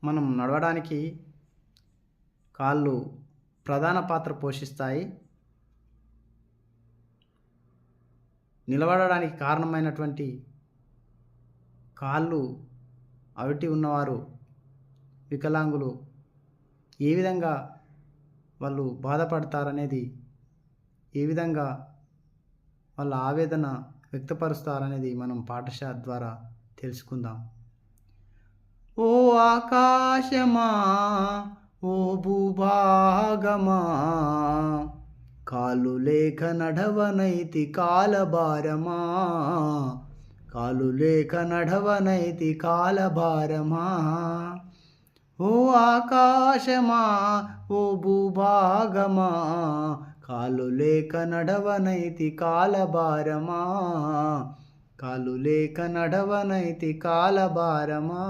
మనం నడవడానికి కాళ్ళు ప్రధాన పాత్ర పోషిస్తాయి. నిలబడడానికి కారణమైనటువంటి కాళ్ళు అవిటి ఉన్నవారు, వికలాంగులు ఏ విధంగా వాళ్ళు బాధపడతారనేది, ఏ విధంగా వాళ్ళ ఆవేదన వ్యక్తపరుస్తారనేది మనం పాఠశాల ద్వారా తెలుసుకుందాం. ఓ ఆకాశమా, ఓ భూభాగమా, కాలు లేక నడవనైతి కాలభారమా, కాలు లేక నడవనైతి కాలభారమా. ఓ ఆకాశమా, ఓ భూభాగమా, కాలు లేక నడవనైతి కాలభారమా, కాలు లేక నడవనైతి కాలభారమా.